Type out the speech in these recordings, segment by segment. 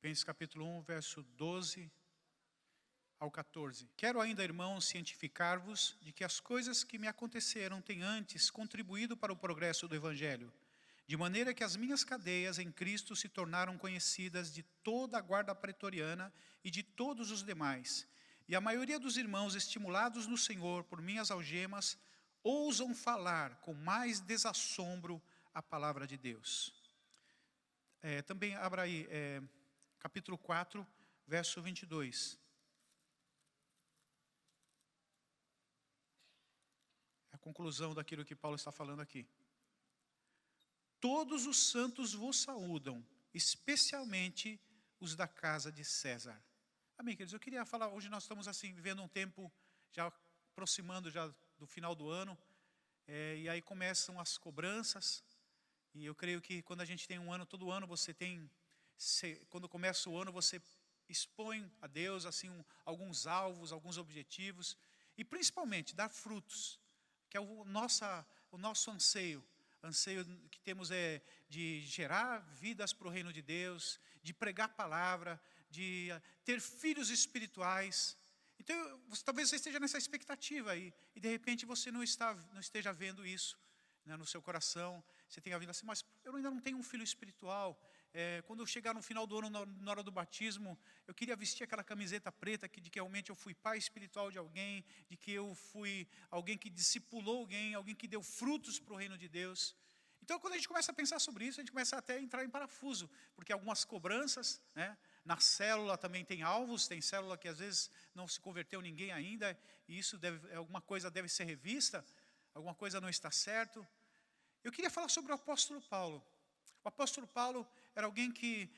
Filipenses capítulo 1, verso 12 ao 14. Quero ainda, irmãos, cientificar-vos de que as coisas que me aconteceram têm antes contribuído para o progresso do Evangelho, de maneira que as minhas cadeias em Cristo se tornaram conhecidas de toda a guarda pretoriana e de todos os demais. E a maioria dos irmãos, estimulados no Senhor por minhas algemas, ousam falar com mais desassombro a palavra de Deus. Também abra aí, capítulo 4, verso 22. É a conclusão daquilo que Paulo está falando aqui. Todos os santos vos saúdam, especialmente os da casa de César. Amém, queridos? Eu queria falar, hoje nós estamos assim, vivendo um tempo, já aproximando já do final do ano, e aí começam as cobranças, e eu creio que quando a gente tem um ano, todo ano você tem, quando começa o ano você expõe a Deus assim, alguns alvos, alguns objetivos, e principalmente dar frutos, que é o nosso anseio que temos é de gerar vidas para o reino de Deus, de pregar a palavra, de ter filhos espirituais. Então, talvez você esteja nessa expectativa aí, e de repente você não esteja vendo isso, né, no seu coração. Você tenha vindo assim, mas eu ainda não tenho um filho espiritual. Quando eu chegar no final do ano, na hora do batismo, eu queria vestir aquela camiseta preta de que realmente eu fui pai espiritual de alguém, de que eu fui alguém que discipulou alguém que deu frutos para o reino de Deus. Então, quando a gente começa a pensar sobre isso, a gente começa até a entrar em parafuso, porque algumas cobranças, né? Na célula também tem alvos, tem célula que às vezes não se converteu ninguém ainda, e isso alguma coisa deve ser revista, alguma coisa não está certo. Eu queria falar sobre o apóstolo Paulo. O apóstolo Paulo era alguém que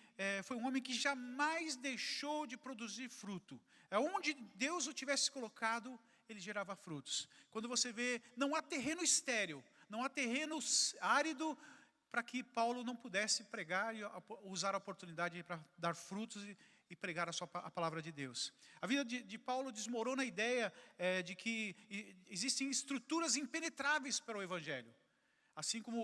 foi um homem que jamais deixou de produzir fruto. Onde Deus o tivesse colocado, ele gerava frutos. Quando você vê, não há terreno estéril, não há terreno árido para que Paulo não pudesse pregar e usar a oportunidade para dar frutos e pregar a palavra de Deus. A vida de Paulo desmorona a ideia de que existem estruturas impenetráveis para o Evangelho. Assim como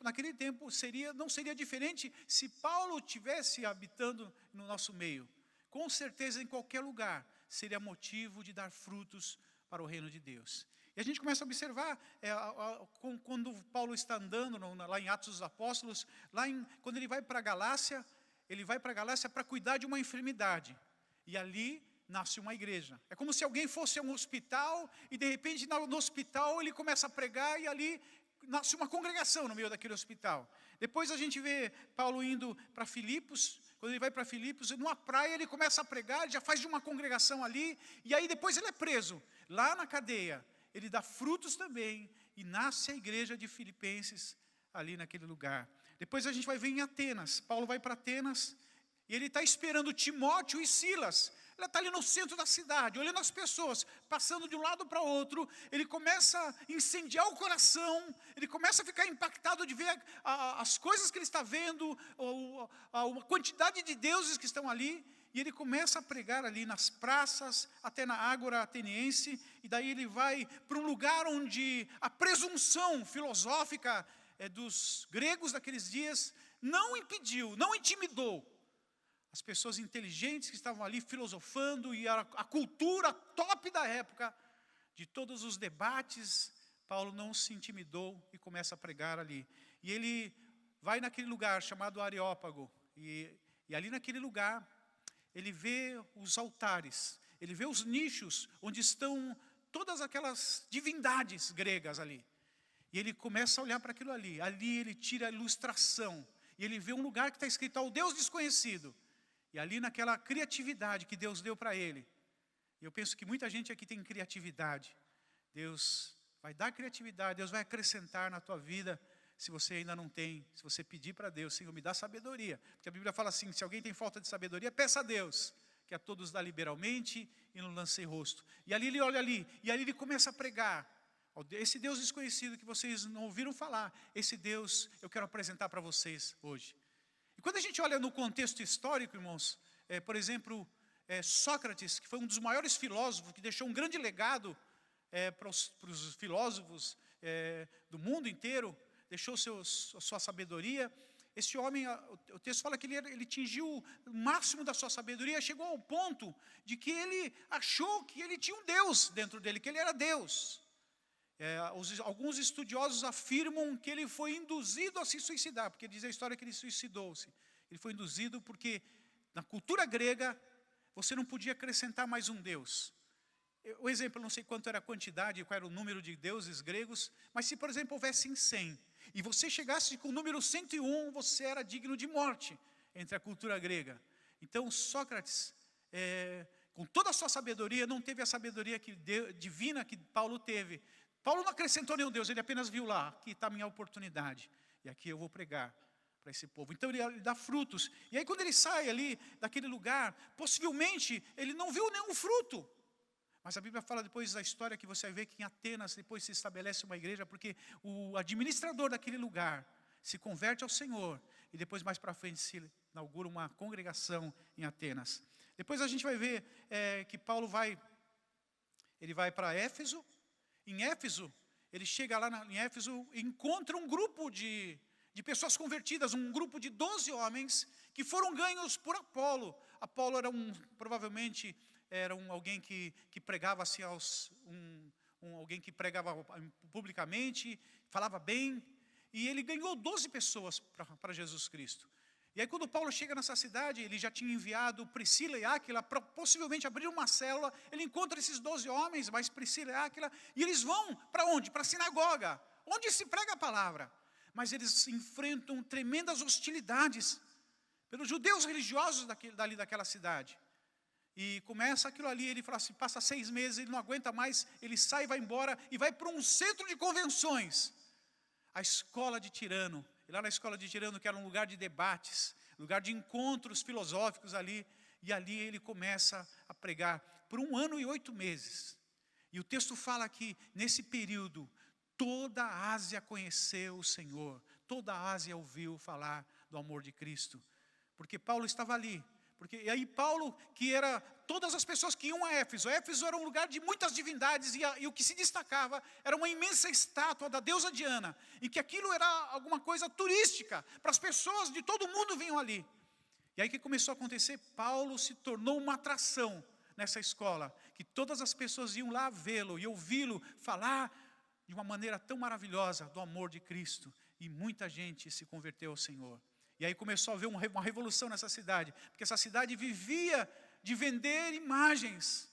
naquele tempo não seria diferente se Paulo estivesse habitando no nosso meio. Com certeza, em qualquer lugar, seria motivo de dar frutos para o reino de Deus. E a gente começa a observar, quando Paulo está andando lá em Atos dos Apóstolos, quando ele vai para a Galácia, para cuidar de uma enfermidade. E ali nasce uma igreja. É como se alguém fosse a um hospital, e de repente no hospital ele começa a pregar, e ali nasce uma congregação no meio daquele hospital. Depois a gente vê Paulo indo para Filipos. Quando ele vai para Filipos, numa praia ele começa a pregar, ele já faz de uma congregação ali, e aí depois ele é preso, lá na cadeia. Ele dá frutos também, e nasce a igreja de Filipenses ali naquele lugar. Depois a gente vai ver em Atenas. Paulo vai para Atenas, e ele está esperando Timóteo e Silas. Ele está ali no centro da cidade, olhando as pessoas, passando de um lado para o outro. Ele começa a incendiar o coração, ele começa a ficar impactado de ver as coisas que ele está vendo, a quantidade de deuses que estão ali. E ele começa a pregar ali nas praças, até na Ágora ateniense. E daí ele vai para um lugar onde a presunção filosófica dos gregos daqueles dias não impediu, não intimidou as pessoas inteligentes que estavam ali filosofando, e a cultura top da época, de todos os debates. Paulo não se intimidou e começa a pregar ali. E ele vai naquele lugar chamado Areópago, e ali naquele lugar ele vê os altares, ele vê os nichos onde estão todas aquelas divindades gregas ali. E ele começa a olhar para aquilo ali. Ali ele tira a ilustração, e ele vê um lugar que está escrito ao Deus desconhecido. E ali naquela criatividade que Deus deu para ele. E eu penso que muita gente aqui tem criatividade. Deus vai dar criatividade, Deus vai acrescentar na tua vida, se você ainda não tem. Se você pedir para Deus, Senhor, me dá sabedoria. Porque a Bíblia fala assim, se alguém tem falta de sabedoria, peça a Deus, que a todos dá liberalmente e não lance rosto. E ali ele olha ali, e ali ele começa a pregar. Esse Deus desconhecido que vocês não ouviram falar, esse Deus eu quero apresentar para vocês hoje. E quando a gente olha no contexto histórico, irmãos, por exemplo, Sócrates, que foi um dos maiores filósofos, que deixou um grande legado para os filósofos do mundo inteiro, deixou sua sabedoria. esse homem, o texto fala que ele atingiu o máximo da sua sabedoria, chegou ao ponto de que ele achou que ele tinha um Deus dentro dele, que ele era Deus. Alguns estudiosos afirmam que ele foi induzido a se suicidar, porque diz a história que ele suicidou-se. Ele foi induzido porque, na cultura grega, você não podia acrescentar mais um Deus. O exemplo, eu não sei quanto era a quantidade, qual era o número de deuses gregos, mas se, por exemplo, houvessem 100, e você chegasse com o número 101, você era digno de morte entre a cultura grega. Então, Sócrates, com toda a sua sabedoria, não teve a sabedoria divina que Paulo teve. Paulo não acrescentou nenhum Deus, ele apenas viu lá, aqui está a minha oportunidade, e aqui eu vou pregar para esse povo. Então ele dá frutos. E aí quando ele sai ali daquele lugar, possivelmente ele não viu nenhum fruto. Mas a Bíblia fala depois da história que você vai ver que em Atenas depois se estabelece uma igreja, porque o administrador daquele lugar se converte ao Senhor. E depois mais para frente se inaugura uma congregação em Atenas. Depois a gente vai ver que Paulo vai para Éfeso. Em Éfeso, ele chega lá em Éfeso e encontra um grupo de pessoas convertidas, um grupo de 12 homens que foram ganhos por Apolo. Apolo era provavelmente era alguém que pregava assim alguém que pregava publicamente, falava bem, e ele ganhou 12 pessoas para Jesus Cristo. E aí quando Paulo chega nessa cidade, ele já tinha enviado Priscila e Áquila para possivelmente abrir uma célula. Ele encontra esses 12 homens, mais Priscila e Áquila, e eles vão para onde? Para a sinagoga, onde se prega a palavra. Mas eles enfrentam tremendas hostilidades pelos judeus religiosos dali daquela cidade. E começa aquilo ali, ele fala assim, passa 6 meses, ele não aguenta mais, ele sai, vai embora e vai para um centro de convenções, a escola de Tirano. E lá na escola de Tirano, que era um lugar de debates, lugar de encontros filosóficos ali, e ali ele começa a pregar por 1 ano e 8 meses. E o texto fala que nesse período, toda a Ásia conheceu o Senhor, toda a Ásia ouviu falar do amor de Cristo, porque Paulo estava ali. E aí Paulo, que era todas as pessoas que iam a Éfeso. Éfeso era um lugar de muitas divindades, e o que se destacava era uma imensa estátua da deusa Diana, e que aquilo era alguma coisa turística, para as pessoas de todo mundo vinham ali. E aí o que começou a acontecer? Paulo se tornou uma atração nessa escola, que todas as pessoas iam lá vê-lo e ouvi-lo falar de uma maneira tão maravilhosa do amor de Cristo, e muita gente se converteu ao Senhor. E aí começou a haver uma revolução nessa cidade, porque essa cidade vivia de vender imagens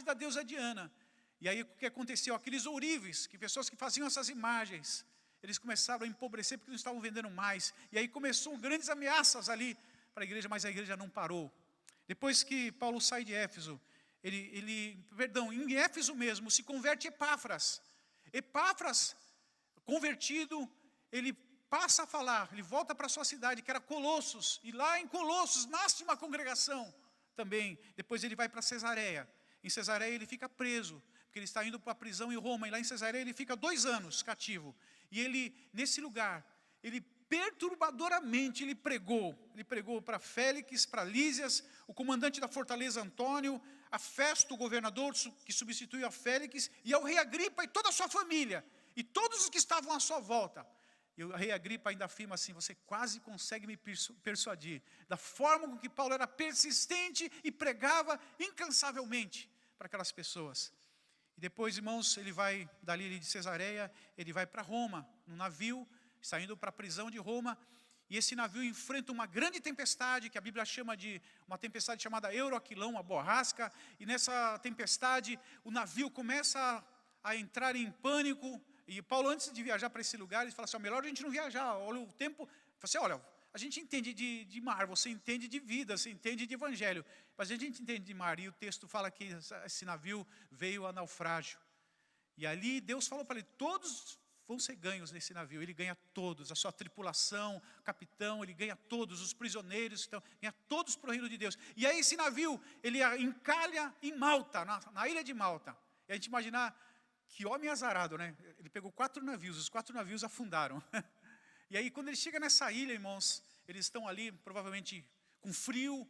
da deusa Diana. E aí o que aconteceu? Aqueles ourives, pessoas que faziam essas imagens, eles começaram a empobrecer porque não estavam vendendo mais. E aí começou grandes ameaças ali para a igreja, mas a igreja não parou. Depois que Paulo sai de Éfeso, em Éfeso mesmo, se converte Epáfras. Epáfras, convertido, ele passa a falar, ele volta para a sua cidade, que era Colossos, e lá em Colossos nasce uma congregação também. Depois ele vai para Cesareia. Em Cesareia ele fica preso, porque ele está indo para a prisão em Roma, e lá em Cesareia ele fica 2 anos cativo. E ele, nesse lugar, ele perturbadoramente ele pregou para Félix, para Lísias, o comandante da fortaleza Antônio, a Festo, o governador que substituiu a Félix, e ao rei Agripa e toda a sua família, e todos os que estavam à sua volta. E o rei Agripa ainda afirma assim, você quase consegue me persuadir, da forma com que Paulo era persistente e pregava incansavelmente para aquelas pessoas. E depois, irmãos, ele vai dali de Cesareia, ele vai para Roma, num navio, saindo para a prisão de Roma, e esse navio enfrenta uma grande tempestade, que a Bíblia chama de uma tempestade chamada Euroquilão, uma borrasca, e nessa tempestade o navio começa a entrar em pânico. E Paulo, antes de viajar para esse lugar, ele fala assim, melhor a gente não viajar, olha o tempo. Assim, olha, a gente entende de mar, você entende de vida, você entende de evangelho, mas a gente entende de mar. E o texto fala que esse navio veio a naufrágio. E ali Deus falou para ele, todos vão ser ganhos nesse navio. Ele ganha todos, a sua tripulação, o capitão, ele ganha todos, os prisioneiros, então, ganha todos para o reino de Deus. E aí esse navio, ele encalha em Malta, na ilha de Malta. E a gente imaginar, que homem azarado, né? Ele pegou 4 navios, os 4 navios afundaram. E aí quando ele chega nessa ilha, irmãos, eles estão ali provavelmente com frio,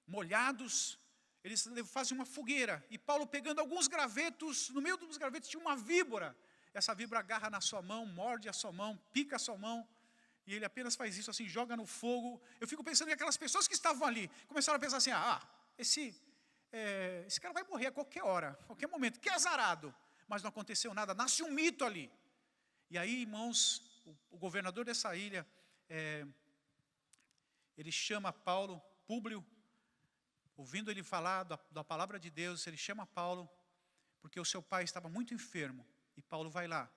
molhados, eles fazem uma fogueira. E Paulo pegando alguns gravetos, no meio dos gravetos tinha uma víbora. Essa víbora agarra na sua mão, morde a sua mão, pica a sua mão. e ele apenas faz isso assim, joga no fogo. Eu fico pensando em aquelas pessoas que estavam ali, começaram a pensar assim, esse cara vai morrer a qualquer hora, a qualquer momento, que azarado. Mas não aconteceu nada, nasce um mito ali. E aí, irmãos, o governador dessa ilha, ele chama Paulo, Públio, ouvindo ele falar da palavra de Deus, ele chama Paulo, porque o seu pai estava muito enfermo. E Paulo vai lá,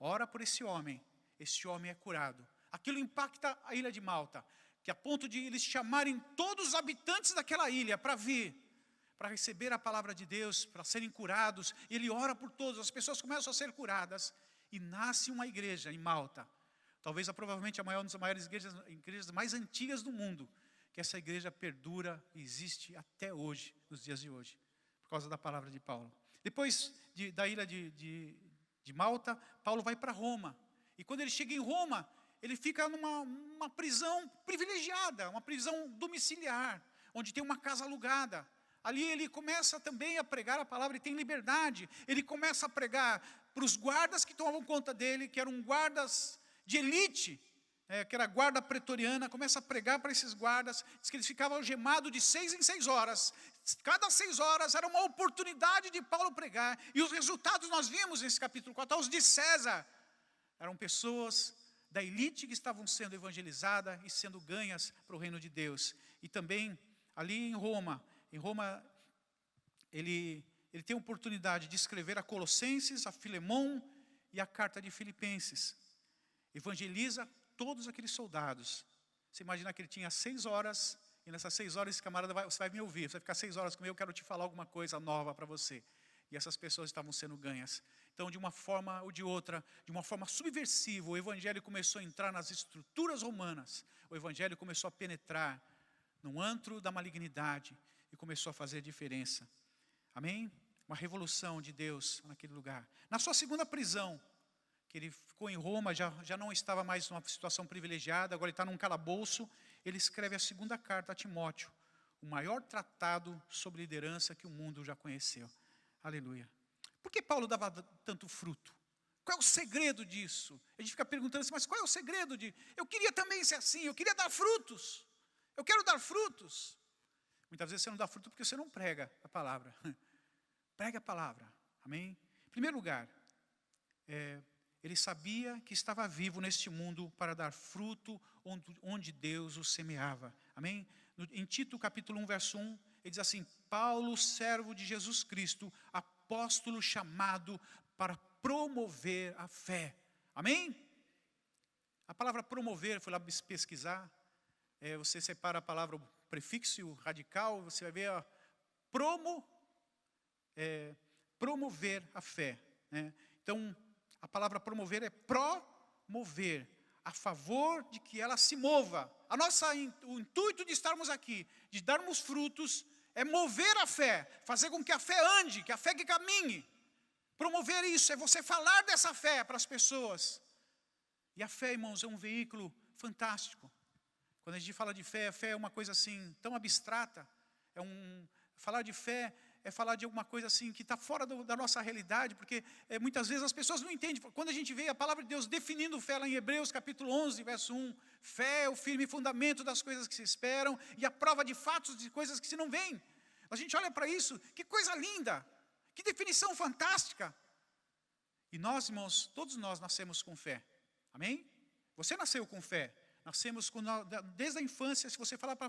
ora por esse homem é curado. Aquilo impacta a ilha de Malta, que a ponto de eles chamarem todos os habitantes daquela ilha para vir, para receber a palavra de Deus, para serem curados. Ele ora por todos, as pessoas começam a ser curadas, e nasce uma igreja em Malta, talvez provavelmente uma das maiores igrejas mais antigas do mundo, que essa igreja perdura e existe até hoje, nos dias de hoje, por causa da palavra de Paulo. Depois da ilha de Malta, Paulo vai para Roma, e quando ele chega em Roma, ele fica numa prisão privilegiada, uma prisão domiciliar, onde tem uma casa alugada. Ali ele começa também a pregar a palavra e tem liberdade. Ele começa a pregar para os guardas que tomavam conta dele, que eram guardas de elite, que era a guarda pretoriana. Começa a pregar para esses guardas. Diz que eles ficavam algemados de 6 em 6 horas. Cada 6 horas era uma oportunidade de Paulo pregar. E os resultados nós vimos nesse capítulo 4, os de César. Eram pessoas da elite que estavam sendo evangelizadas e sendo ganhas para o reino de Deus. E também ali em Roma, ele tem a oportunidade de escrever a Colossenses, a Filemão e a carta de Filipenses. Evangeliza todos aqueles soldados. Você imagina que ele tinha 6 horas, e nessas 6 horas esse camarada você vai me ouvir, você vai ficar 6 horas comigo, eu quero te falar alguma coisa nova para você. E essas pessoas estavam sendo ganhas. Então, de uma forma ou de outra, de uma forma subversiva, o evangelho começou a entrar nas estruturas romanas. O evangelho começou a penetrar no antro da malignidade e começou a fazer diferença. Amém? Uma revolução de Deus naquele lugar. Na sua segunda prisão, que ele ficou em Roma, já não estava mais numa situação privilegiada, agora ele está num calabouço, ele escreve a segunda carta a Timóteo, o maior tratado sobre liderança que o mundo já conheceu. Aleluia. Por que Paulo dava tanto fruto? Qual é o segredo disso? A gente fica perguntando assim, mas qual é o segredo de... Eu queria também ser assim, eu queria dar frutos. Eu quero dar frutos. Muitas vezes você não dá fruto porque você não prega a palavra. Prega a palavra. Amém? Em primeiro lugar, ele sabia que estava vivo neste mundo para dar fruto onde Deus o semeava. Amém? Em Tito capítulo 1, verso 1, ele diz assim, Paulo, servo de Jesus Cristo, apóstolo chamado para promover a fé. Amém? A palavra promover, fui lá pesquisar, você separa a palavra, o prefixo e o radical, você vai ver promover a fé. Né? Então, a palavra promover é promover, a favor de que ela se mova. O intuito de estarmos aqui, de darmos frutos, é mover a fé, fazer com que a fé ande, que a fé que caminhe. Promover isso, é você falar dessa fé para as pessoas. E a fé, irmãos, é um veículo fantástico. Quando a gente fala de fé, a fé é uma coisa assim, tão abstrata. Falar de fé é falar de alguma coisa assim, que está fora da nossa realidade, porque muitas vezes as pessoas não entendem. Quando a gente vê a palavra de Deus definindo fé lá em Hebreus, capítulo 11, verso 1, fé é o firme fundamento das coisas que se esperam, e a prova de fatos de coisas que se não veem. A gente olha para isso, que coisa linda, que definição fantástica. E nós, irmãos, todos nós nascemos com fé. Amém? Você nasceu com fé. Nascemos desde a infância. Se você falar para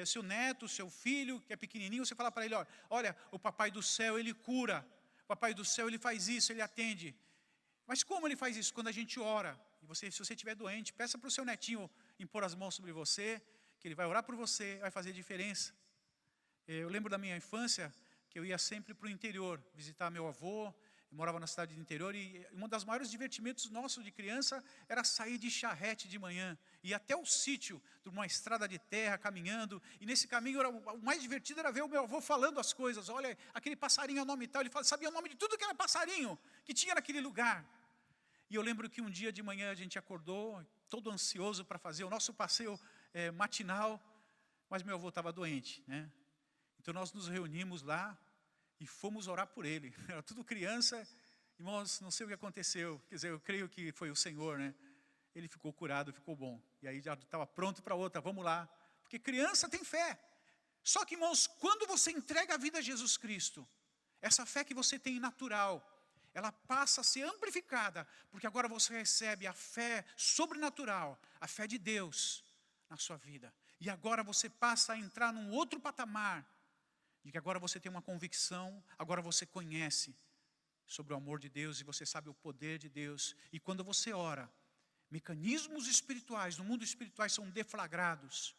seu neto, seu filho, que é pequenininho, você fala para ele, olha, o papai do céu, ele cura. O papai do céu, ele faz isso, ele atende. Mas como ele faz isso? Quando a gente ora. E se você estiver doente, peça para o seu netinho impor as mãos sobre você, que ele vai orar por você, vai fazer diferença. Eu lembro da minha infância, que eu ia sempre para o interior, visitar meu avô. Eu morava na cidade do interior e um dos maiores divertimentos nossos de criança era sair de charrete de manhã, ir até o sítio, de uma estrada de terra, caminhando. E nesse caminho, o mais divertido era ver o meu avô falando as coisas. Olha, aquele passarinho é o nome tal. Ele sabia o nome de tudo que era passarinho, que tinha naquele lugar. E eu lembro que um dia de manhã a gente acordou, todo ansioso para fazer o nosso passeio matinal, mas meu avô estava doente, né? Então nós nos reunimos lá, e fomos orar por ele. Era tudo criança. Irmãos, não sei o que aconteceu. Quer dizer, eu creio que foi o Senhor, né? ele ficou curado, ficou bom. E aí já estava pronto para outra, vamos lá. Porque criança tem fé. Só que, irmãos, quando você entrega a vida a Jesus Cristo, essa fé que você tem natural, ela passa a ser amplificada, porque agora você recebe a fé sobrenatural, a fé de Deus na sua vida. E agora você passa a entrar num outro patamar, de que agora você tem uma convicção, agora você conhece sobre o amor de Deus e você sabe o poder de Deus. E quando você ora, mecanismos espirituais, no mundo espiritual são deflagrados.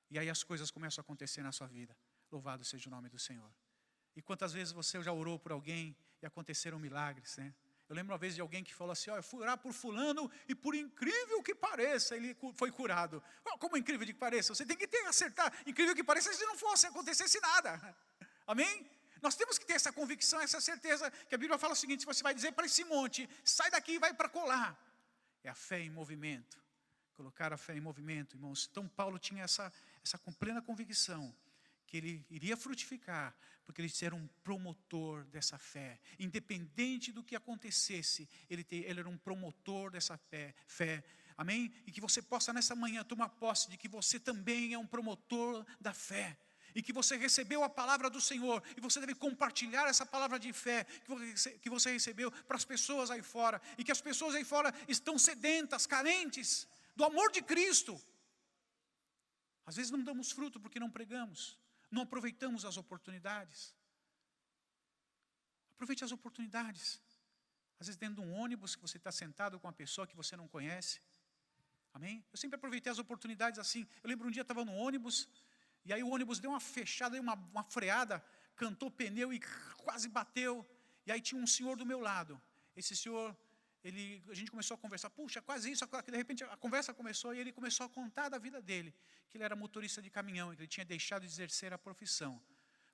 E aí as coisas começam a acontecer na sua vida. Louvado seja o nome do Senhor. E quantas vezes você já orou por alguém e aconteceram milagres, né? Eu lembro uma vez de alguém que falou assim, eu fui orar por fulano e por incrível que pareça, ele foi curado. Como incrível que pareça? Você tem que acertar. Incrível que pareça, se não fosse, acontecesse nada. Amém? Nós temos que ter essa convicção, essa certeza, que a Bíblia fala o seguinte, você vai dizer para esse monte, sai daqui e vai para colar. É a fé em movimento. Colocar a fé em movimento, irmãos. Então Paulo tinha essa plena convicção, que ele iria frutificar, porque ele era um promotor dessa fé. Independente do que acontecesse, ele era um promotor dessa fé. Amém? E que você possa nessa manhã tomar posse de que você também é um promotor da fé. E que você recebeu a palavra do Senhor, e você deve compartilhar essa palavra de fé que você recebeu para as pessoas aí fora. E que as pessoas aí fora estão sedentas, carentes do amor de Cristo. Às vezes não damos fruto porque não pregamos, não aproveitamos as oportunidades. Aproveite as oportunidades. Às vezes dentro de um ônibus que você está sentado com uma pessoa que você não conhece. Amém? Eu sempre aproveitei as oportunidades assim. Eu lembro um dia eu estava no ônibus, e aí o ônibus deu uma fechada, uma freada, cantou pneu e quase bateu. E aí tinha um senhor do meu lado. Esse senhor, a gente começou a conversar, puxa, quase isso, de repente a conversa começou e ele começou a contar da vida dele, que ele era motorista de caminhão, que ele tinha deixado de exercer a profissão,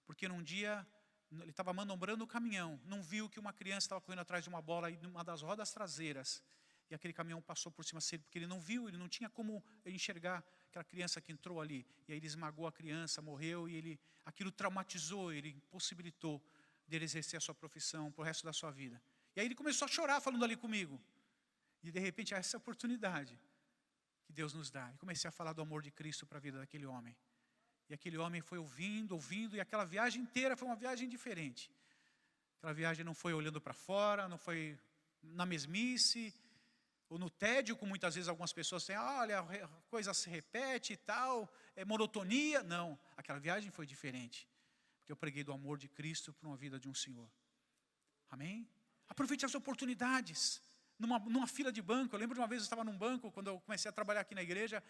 porque num dia ele estava manobrando o caminhão, não viu que uma criança estava correndo atrás de uma bola em uma das rodas traseiras, e aquele caminhão passou por cima dele, porque ele não viu, ele não tinha como enxergar aquela criança que entrou ali, e aí ele esmagou a criança, morreu, e aquilo traumatizou, ele impossibilitou dele exercer a sua profissão para o resto da sua vida. E aí ele começou a chorar falando ali comigo. E de repente essa oportunidade que Deus nos dá. E comecei a falar do amor de Cristo para a vida daquele homem. E aquele homem foi ouvindo, e aquela viagem inteira foi uma viagem diferente. Aquela viagem não foi olhando para fora, não foi na mesmice, ou no tédio, como muitas vezes algumas pessoas têm, olha, a coisa se repete e tal, é monotonia. Não, aquela viagem foi diferente. Porque eu preguei do amor de Cristo para uma vida de um Senhor. Amém? Aproveite as oportunidades. Numa fila de banco, eu lembro de uma vez eu estava num banco, quando eu comecei a trabalhar aqui na igreja,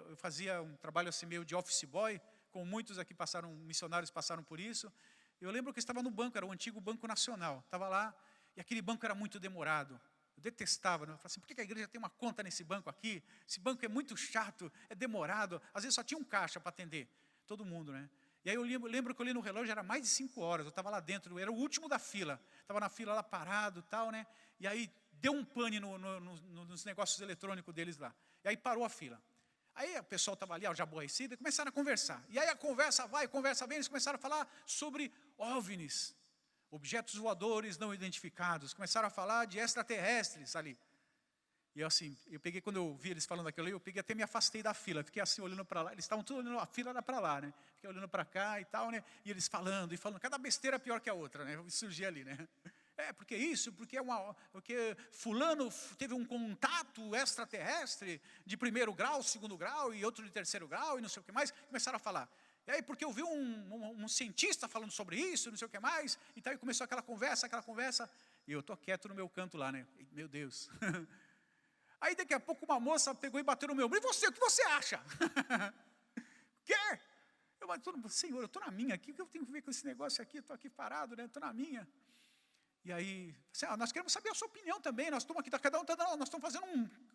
eu fazia um trabalho assim meio de office boy, como muitos aqui missionários passaram por isso. Eu lembro que eu estava no banco, era o antigo Banco Nacional, estava lá, e aquele banco era muito demorado. Eu detestava, né? Eu falava assim, por que a igreja tem uma conta nesse banco aqui? Esse banco é muito chato, é demorado, às vezes só tinha um caixa para atender, todo mundo, né? E aí eu lembro que eu olhei no relógio, era mais de 5 horas, eu estava lá dentro, eu era o último da fila, estava na fila lá parado e tal, né? E aí deu um pane nos negócios eletrônicos deles lá. E aí parou a fila. Aí o pessoal estava ali, já aborrecido, e começaram a conversar. E aí a conversa vai, conversa vem, eles começaram a falar sobre OVNIs, objetos voadores não identificados. Começaram a falar de extraterrestres ali. E eu peguei, quando eu vi eles falando aquilo ali, eu peguei até me afastei da fila, fiquei assim olhando para lá, eles estavam tudo olhando, a fila era para lá, né? Fiquei olhando para cá e tal, né? E eles falando, cada besteira pior que a outra, né? Surgia ali, né? Porque isso, porque fulano teve um contato extraterrestre de 1º grau, 2º grau e outro de 3º grau e não sei o que mais, começaram a falar. E aí, porque eu vi um cientista falando sobre isso, não sei o que mais, e tal, e começou aquela conversa, e eu estou quieto no meu canto lá, né? Meu Deus. Aí daqui a pouco uma moça pegou e bateu no meu ombro. E você, o que você acha? Quê? Senhor, eu estou na minha aqui, o que eu tenho que ver com esse negócio aqui? Estou aqui parado, né? Estou na minha. E aí, nós queremos saber a sua opinião também, nós estamos aqui, cada um está dando, nós estamos fazendo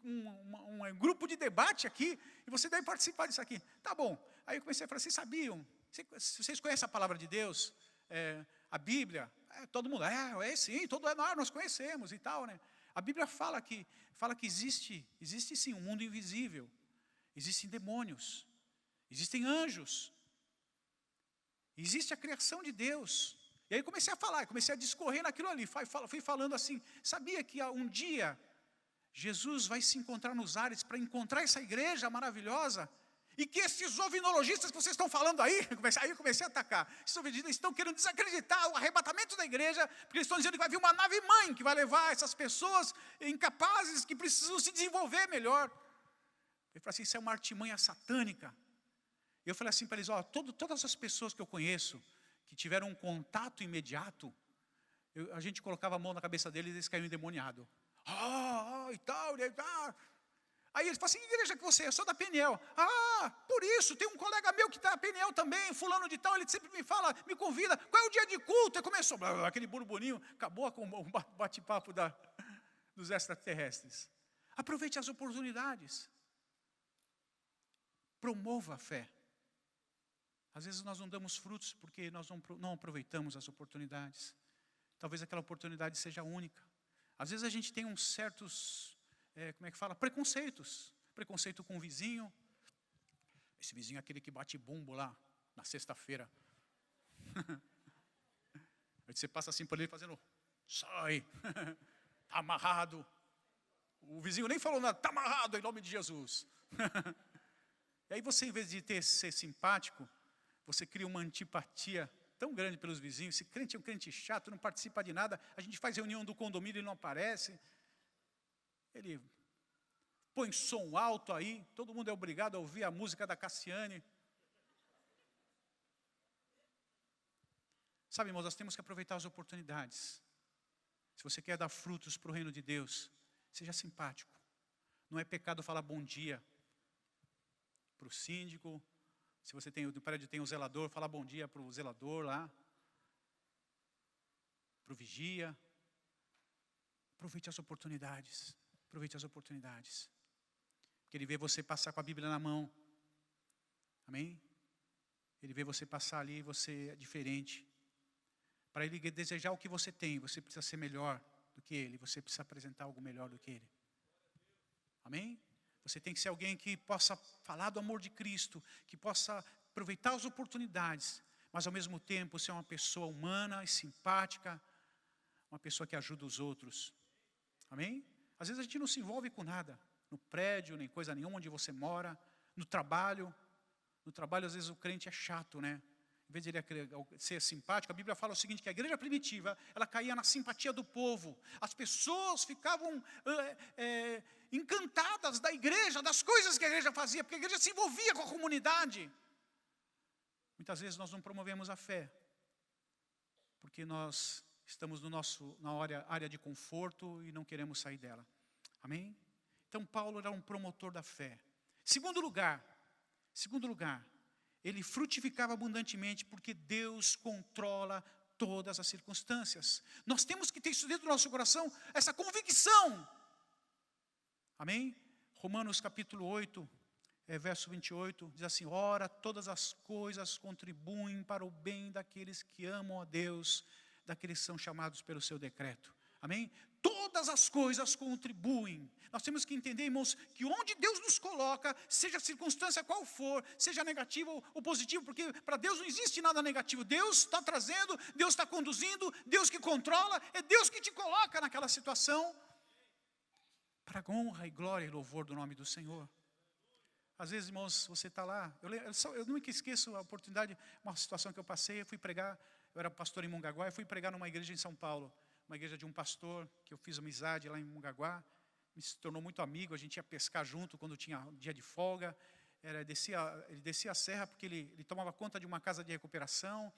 um grupo de debate aqui, e você deve participar disso aqui. Tá bom. Aí eu comecei a falar, vocês sabiam? Vocês conhecem a palavra de Deus? A Bíblia? Todo mundo, sim, nós conhecemos e tal, né? A Bíblia fala que existe sim um mundo invisível, existem demônios, existem anjos, existe a criação de Deus. E aí comecei a falar, comecei a discorrer naquilo ali, fui falando assim, sabia que um dia Jesus vai se encontrar nos ares para encontrar essa igreja maravilhosa. E que esses ovinologistas que vocês estão falando aí eu comecei a atacar. Esses ovinologistas estão querendo desacreditar o arrebatamento da igreja, porque eles estão dizendo que vai vir uma nave-mãe que vai levar essas pessoas incapazes, que precisam se desenvolver melhor. Ele falou assim, isso é uma artimanha satânica. Eu falei assim para eles, todas as pessoas que eu conheço, que tiveram um contato imediato, a gente colocava a mão na cabeça deles e eles caíam endemoniados. E tal. Aí eles falam assim, que igreja que você é? Eu sou da Peniel. Por isso, tem um colega meu que está na Peniel também, fulano de tal, ele sempre me fala, me convida, qual é o dia de culto? E começou aquele burburinho, acabou com o bate-papo dos extraterrestres. Aproveite as oportunidades. Promova a fé. Às vezes nós não damos frutos porque nós não aproveitamos as oportunidades. Talvez aquela oportunidade seja única. Às vezes a gente tem uns certos, preconceitos. Preconceito com o vizinho. Esse vizinho é aquele que bate bumbo lá, na sexta-feira. Aí você passa assim por ele fazendo, sai, está amarrado. O vizinho nem falou nada, está amarrado em nome de Jesus. E aí você, em vez de ser simpático, você cria uma antipatia tão grande pelos vizinhos. Esse crente é um crente chato, não participa de nada. A gente faz reunião do condomínio e ele não aparece. Ele põe som alto aí, todo mundo é obrigado a ouvir a música da Cassiane. Sabe, irmãos, nós temos que aproveitar as oportunidades. Se você quer dar frutos para o reino de Deus, seja simpático. Não é pecado falar bom dia para o síndico. Se você tem no prédio tem o zelador, falar bom dia para o zelador lá. Para o vigia. Aproveite as oportunidades. Aproveite as oportunidades. Porque ele vê você passar com a Bíblia na mão. Amém? Ele vê você passar ali e você é diferente. Para ele desejar o que você tem, você precisa ser melhor do que ele. Você precisa apresentar algo melhor do que ele. Amém? Você tem que ser alguém que possa falar do amor de Cristo, que possa aproveitar as oportunidades, mas ao mesmo tempo ser uma pessoa humana e simpática, uma pessoa que ajuda os outros. Amém? Às vezes a gente não se envolve com nada, no prédio, nem coisa nenhuma onde você mora, no trabalho. No trabalho, às vezes, o crente é chato, né? Em vez de ele ser simpático, a Bíblia fala o seguinte, que a igreja primitiva, ela caía na simpatia do povo. As pessoas ficavam encantadas da igreja, das coisas que a igreja fazia, porque a igreja se envolvia com a comunidade. Muitas vezes nós não promovemos a fé, porque nós estamos na área de conforto e não queremos sair dela. Amém? Então Paulo era um promotor da fé. Segundo lugar, ele frutificava abundantemente porque Deus controla todas as circunstâncias. Nós temos que ter isso dentro do nosso coração, essa convicção. Amém? Romanos capítulo 8, verso 28, diz assim, ora, todas as coisas contribuem para o bem daqueles que amam a Deus, daqueles que são chamados pelo seu decreto. Amém? Todas as coisas contribuem. Nós temos que entender, irmãos, que onde Deus nos coloca, seja a circunstância qual for, seja negativa ou positiva, porque para Deus não existe nada negativo. Deus está trazendo, Deus está conduzindo, Deus que controla, é Deus que te coloca naquela situação, para a honra e glória e louvor do nome do Senhor. Às vezes, irmãos, você está lá, eu nunca esqueço a oportunidade, uma situação que eu passei, eu fui pregar, eu era pastor em Mongaguá, eu fui pregar numa igreja em São Paulo, uma igreja de um pastor, que eu fiz amizade lá em Mongaguá, me se tornou muito amigo, a gente ia pescar junto quando tinha um dia de folga, ele descia a serra porque ele tomava conta de uma casa de recuperação,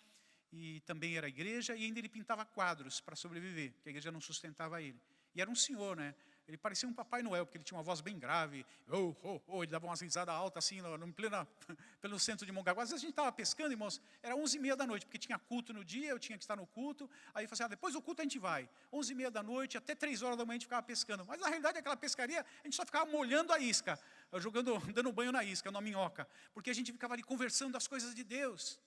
e também era igreja, e ainda ele pintava quadros para sobreviver, porque a igreja não sustentava ele. E era um senhor, né? Ele parecia um Papai Noel, porque ele tinha uma voz bem grave, ele dava umas risadas altas assim, pelo centro de Mongaguá. Às vezes a gente estava pescando, irmãos, era 11h30 da noite, porque tinha culto no dia, eu tinha que estar no culto, aí eu falei assim, depois do culto a gente vai. 11h30 da noite, até 3h da manhã a gente ficava pescando. Mas na realidade aquela pescaria, a gente só ficava molhando a isca, dando banho na isca, na minhoca, porque a gente ficava ali conversando das coisas de Deus,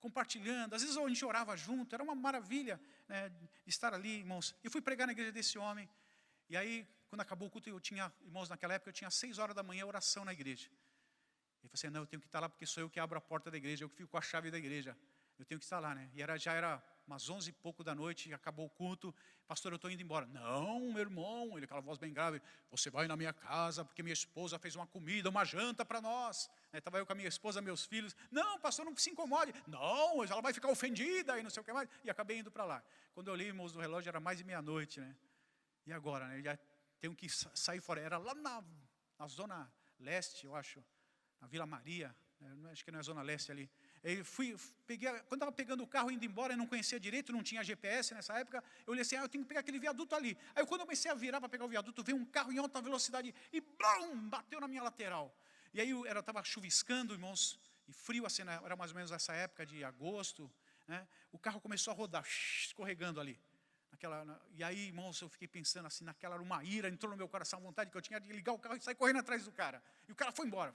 compartilhando, às vezes a gente orava junto, era uma maravilha, né, estar ali, irmãos. Eu fui pregar na igreja desse homem, e aí, quando acabou o culto, irmãos, naquela época eu tinha 6h da manhã oração na igreja. Ele falou assim, não, eu tenho que estar lá porque sou eu que abro a porta da igreja, eu que fico com a chave da igreja. Eu tenho que estar lá, né? E já era umas 11 e pouco da noite, acabou o culto. Pastor, eu estou indo embora. Não, meu irmão, ele com aquela voz bem grave. Você vai na minha casa, porque minha esposa fez uma comida, uma janta para nós. Estava eu com a minha esposa, meus filhos. Não, pastor, não se incomode. Não, ela vai ficar ofendida e não sei o que mais. E acabei indo para lá. Quando eu olhei, irmãos, no relógio, era mais de meia-noite, né? E agora, né? Já tenho que sair fora. Era lá na zona leste, eu acho, na Vila Maria. Acho que não é zona leste ali. Eu quando estava pegando o carro, indo embora, eu não conhecia direito, não tinha GPS nessa época. Eu olhei assim, eu tenho que pegar aquele viaduto ali. Aí quando eu comecei a virar para pegar o viaduto, veio um carro em alta velocidade e blum, bateu na minha lateral. E aí eu estava chuviscando, irmãos, e frio, assim, era mais ou menos essa época de agosto, né? O carro começou a rodar, escorregando ali. E aí, irmãos, eu fiquei pensando assim, naquela, uma ira, entrou no meu coração a vontade que eu tinha de ligar o carro e sair correndo atrás do cara. E o cara foi embora.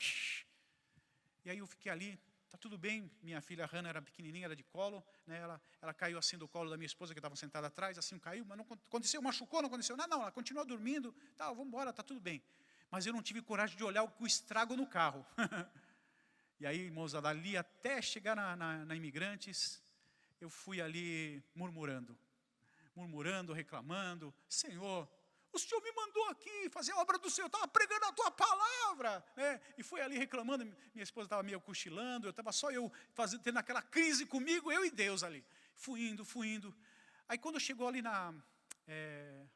E aí eu fiquei ali, tá tudo bem, minha filha Hannah era pequenininha, era de colo, né? Ela caiu assim do colo da minha esposa, que estava sentada atrás, assim caiu, mas não aconteceu, machucou, não aconteceu nada, não, ela continuou dormindo, tá, vamos embora, tá tudo bem. Mas eu não tive coragem de olhar o estrago no carro. E aí, irmãos, dali até chegar na Imigrantes, eu fui ali murmurando, reclamando, Senhor, o Senhor me mandou aqui fazer a obra do Senhor, eu estava pregando a tua palavra, né? E fui ali reclamando, minha esposa estava meio cochilando, estava só eu tendo aquela crise comigo, eu e Deus ali. Fui indo. Aí quando chegou ali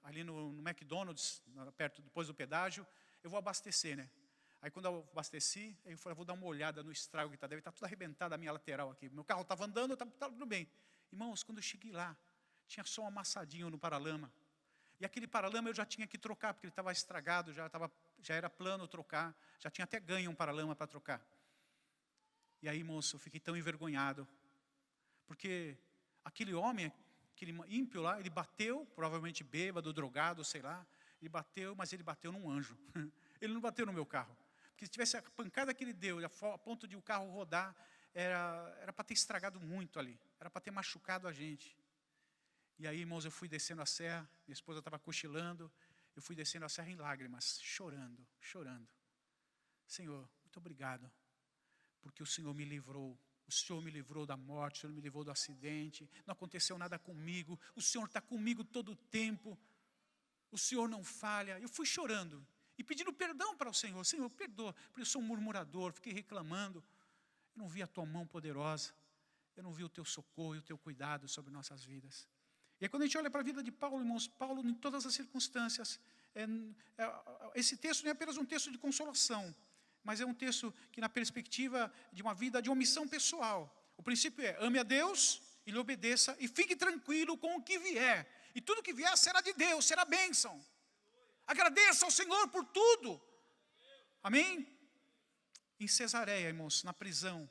ali no McDonald's, perto, depois do pedágio, eu vou abastecer, né? Aí quando eu abasteci, eu falei, vou dar uma olhada no estrago que está, deve estar tudo arrebentado a minha lateral aqui. Meu carro estava andando, estava tudo bem. Irmãos, quando eu cheguei lá, tinha só um amassadinho no paralama. E aquele paralama eu já tinha que trocar, porque ele estava estragado, já era plano trocar, já tinha até ganho um paralama para trocar. E aí, moço, eu fiquei tão envergonhado, porque aquele homem, aquele ímpio lá, ele bateu, provavelmente bêbado, drogado, sei lá, ele bateu, mas ele bateu num anjo. Ele não bateu no meu carro. Porque se tivesse a pancada que ele deu, a ponto de o carro rodar, era para ter estragado muito ali, era para ter machucado a gente. E aí, irmãos, eu fui descendo a serra, minha esposa estava cochilando, eu fui descendo a serra em lágrimas, chorando. Senhor, muito obrigado, porque o Senhor me livrou. O Senhor me livrou da morte, o Senhor me livrou do acidente, não aconteceu nada comigo, o Senhor está comigo todo o tempo, o Senhor não falha. Eu fui chorando e pedindo perdão para o Senhor. Senhor, perdoa, porque eu sou um murmurador, fiquei reclamando, eu não vi a tua mão poderosa, eu não vi o teu socorro e o teu cuidado sobre nossas vidas. E aí, quando a gente olha para a vida de Paulo, irmãos, Paulo, em todas as circunstâncias, esse texto não é apenas um texto de consolação, mas é um texto que, na perspectiva de uma vida, de uma missão pessoal, o princípio é, ame a Deus e lhe obedeça, e fique tranquilo com o que vier, e tudo que vier será de Deus, será bênção. Agradeça ao Senhor por tudo. Amém? Em Cesareia, irmãos, na prisão,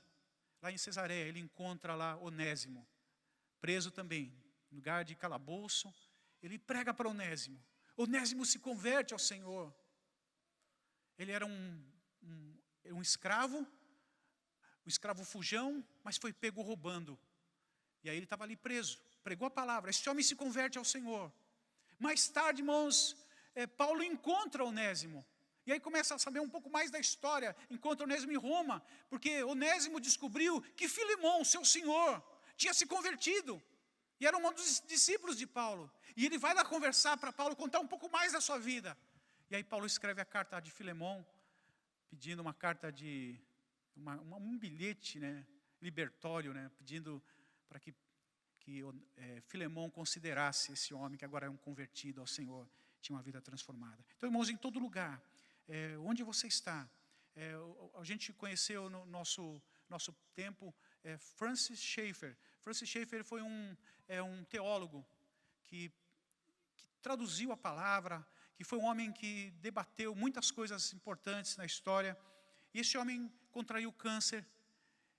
lá em Cesareia, ele encontra lá Onésimo, preso também, no lugar de calabouço. Ele prega para Onésimo. Onésimo se converte ao Senhor. Ele era um escravo fujão, mas foi pego roubando. E aí ele estava ali preso, pregou a palavra. Esse homem se converte ao Senhor. Mais tarde, irmãos, Paulo encontra Onésimo. E aí começa a saber um pouco mais da história. Encontra Onésimo em Roma, porque Onésimo descobriu que Filemão, seu senhor, tinha se convertido. E era um dos discípulos de Paulo. E ele vai lá conversar para Paulo, contar um pouco mais da sua vida. E aí Paulo escreve a carta de Filemão, pedindo uma carta de, um bilhete, né, libertório, né, pedindo para que Filemão considerasse esse homem que agora é um convertido ao Senhor, tinha uma vida transformada. Então, irmãos, em todo lugar, onde você está, a gente conheceu no nosso tempo Francis Schaeffer. Francis Schaeffer foi um teólogo que traduziu a palavra, que foi um homem que debateu muitas coisas importantes na história. E esse homem contraiu câncer,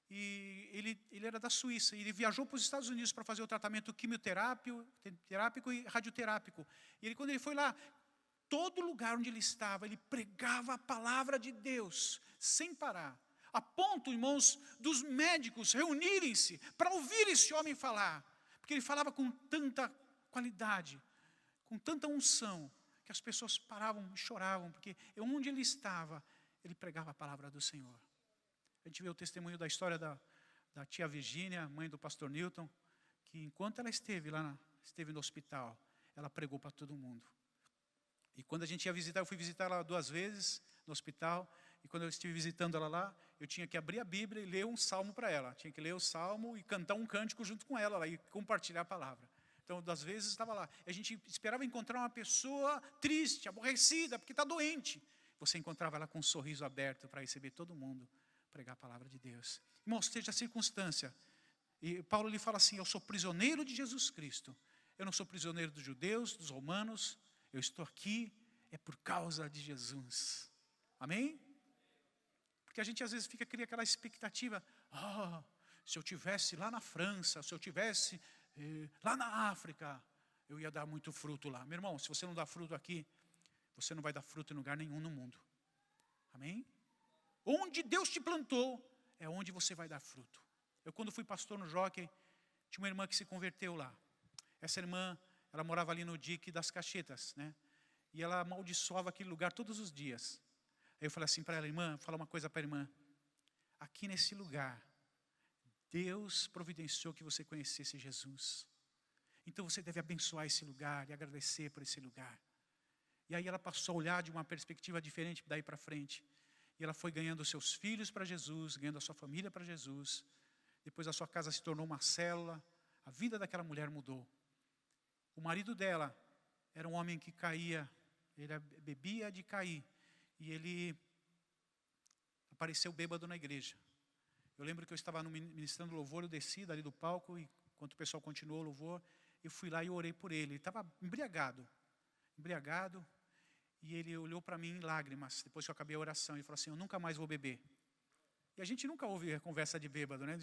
e ele era da Suíça, e ele viajou para os Estados Unidos para fazer o tratamento quimioterápico e radioterápico. E quando ele foi lá, todo lugar onde ele estava, ele pregava a palavra de Deus, sem parar. A ponto, irmãos, dos médicos reunirem-se para ouvir esse homem falar. Porque ele falava com tanta qualidade, com tanta unção, que as pessoas paravam e choravam, porque onde ele estava, ele pregava a palavra do Senhor. A gente vê o testemunho da história da tia Virgínia, mãe do pastor Newton, que enquanto ela esteve no hospital, ela pregou para todo mundo. E quando a gente ia visitar, eu fui visitar ela 2 vezes no hospital, e quando eu estive visitando ela lá, eu tinha que abrir a Bíblia e ler um salmo para ela. Tinha que ler o salmo e cantar um cântico junto com ela lá, e compartilhar a palavra. Então, 2 vezes estava lá. E a gente esperava encontrar uma pessoa triste, aborrecida, porque está doente. Você encontrava ela com um sorriso aberto para receber todo mundo, pregar a palavra de Deus. Irmãos, esteja a circunstância. E Paulo lhe fala assim: eu sou prisioneiro de Jesus Cristo. Eu não sou prisioneiro dos judeus, dos romanos. Eu estou aqui, é por causa de Jesus. Amém? Porque a gente às vezes cria aquela expectativa: se eu tivesse lá na França, se eu tivesse lá na África, eu ia dar muito fruto lá. Meu irmão, se você não dá fruto aqui, você não vai dar fruto em lugar nenhum no mundo. Amém? Onde Deus te plantou, é onde você vai dar fruto. Eu, quando fui pastor no Jockey, tinha uma irmã que se converteu lá. Essa irmã, ela morava ali no dique das Cachetas, né? E ela amaldiçoava aquele lugar todos os dias. Aí eu falei assim para ela: irmã, fala uma coisa para a irmã. Aqui nesse lugar, Deus providenciou que você conhecesse Jesus. Então você deve abençoar esse lugar e agradecer por esse lugar. E aí ela passou a olhar de uma perspectiva diferente daí para frente. E ela foi ganhando os seus filhos para Jesus, ganhando a sua família para Jesus. Depois a sua casa se tornou uma célula. A vida daquela mulher mudou. O marido dela era um homem que caía, ele bebia de cair. E ele apareceu bêbado na igreja. Eu lembro que eu estava ministrando louvor, eu desci dali do palco, e enquanto o pessoal continuou o louvor, eu fui lá e orei por ele. Ele estava embriagado, e ele olhou para mim em lágrimas, depois que eu acabei a oração, e falou assim: eu nunca mais vou beber. E a gente nunca ouve conversa de bêbado, né?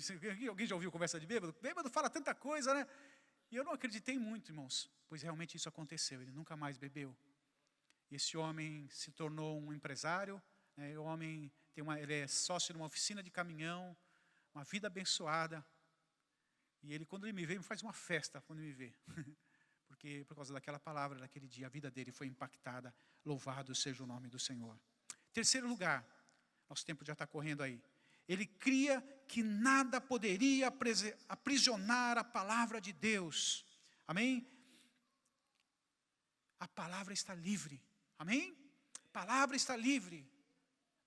Alguém já ouviu conversa de bêbado? Bêbado fala tanta coisa, né? E eu não acreditei muito, irmãos, pois realmente isso aconteceu, ele nunca mais bebeu. E esse homem se tornou um empresário, né? O homem ele é sócio de uma oficina de caminhão, uma vida abençoada. E ele, quando ele me vê, me faz uma festa quando me vê. Porque por causa daquela palavra, daquele dia, a vida dele foi impactada. Louvado seja o nome do Senhor. Terceiro lugar, nosso tempo já está correndo aí. Ele cria que nada poderia aprisionar a palavra de Deus. Amém? A palavra está livre. Amém? A palavra está livre.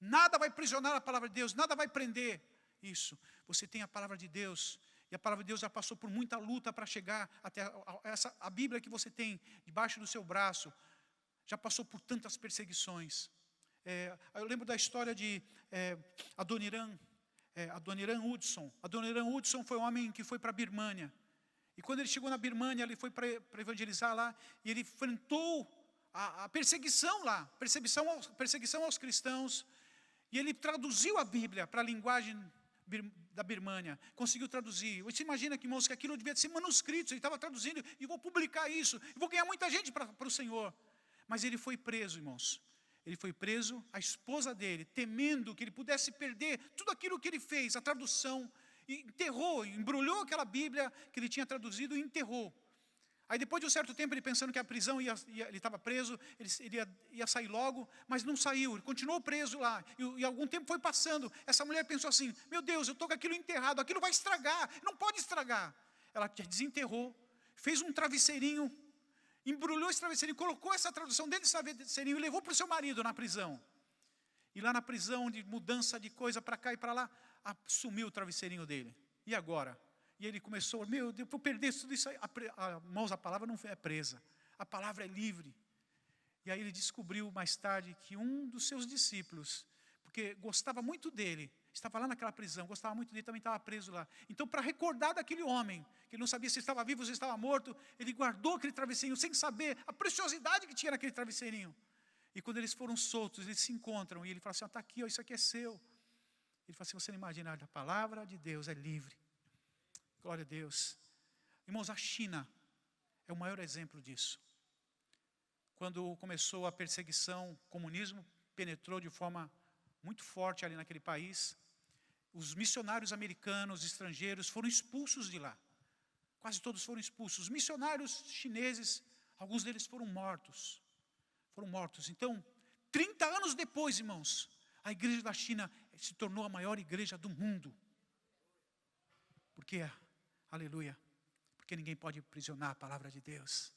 Nada vai aprisionar a palavra de Deus, nada vai prender isso. Você tem a palavra de Deus, e a palavra de Deus já passou por muita luta para chegar até a Bíblia que você tem debaixo do seu braço. Já passou por tantas perseguições. Eu lembro da história de Adoniram Hudson. Adoniram Hudson foi um homem que foi para a Birmânia. E quando ele chegou na Birmânia, ele foi para evangelizar lá, e ele enfrentou a perseguição lá, perseguição aos cristãos. E ele traduziu a Bíblia para a linguagem da Birmânia, conseguiu traduzir. Você imagina que, irmãos, que aquilo devia ser manuscrito, ele estava traduzindo, e vou publicar isso, e vou ganhar muita gente para o Senhor. Mas ele foi preso, irmãos. Ele foi preso, a esposa dele, temendo que ele pudesse perder tudo aquilo que ele fez, a tradução, e enterrou, embrulhou aquela Bíblia que ele tinha traduzido e enterrou. Aí depois de um certo tempo, ele pensando que a prisão ele estava preso, ele ia sair logo, mas não saiu, ele continuou preso lá. E algum tempo foi passando, essa mulher pensou assim: meu Deus, eu estou com aquilo enterrado, aquilo vai estragar, não pode estragar. Ela desenterrou, fez um travesseirinho, embrulhou esse travesseirinho, colocou essa tradução dentro desse travesseirinho e levou para o seu marido na prisão. E lá na prisão, de mudança de coisa para cá e para lá, sumiu o travesseirinho dele. E agora? E ele começou: meu Deus, vou perder tudo isso aí. Irmãos, a palavra não é presa, a palavra é livre. E aí ele descobriu mais tarde que um dos seus discípulos, porque gostava muito dele, estava lá naquela prisão, gostava muito dele, também estava preso lá. Então, para recordar daquele homem, que ele não sabia se estava vivo ou se estava morto, ele guardou aquele travesseirinho, sem saber a preciosidade que tinha naquele travesseirinho. E quando eles foram soltos, eles se encontram, e ele fala assim: está aqui, ó, isso aqui é seu. Ele fala assim: você não imagina, a palavra de Deus é livre. Glória a Deus. Irmãos, a China é o maior exemplo disso. Quando começou a perseguição, o comunismo penetrou de forma muito forte ali naquele país. Os missionários americanos, estrangeiros, foram expulsos de lá. Quase todos foram expulsos. Os missionários chineses, alguns deles foram mortos. Então, 30 anos depois, irmãos, a igreja da China se tornou a maior igreja do mundo. Por quê? Aleluia. Porque ninguém pode aprisionar a palavra de Deus.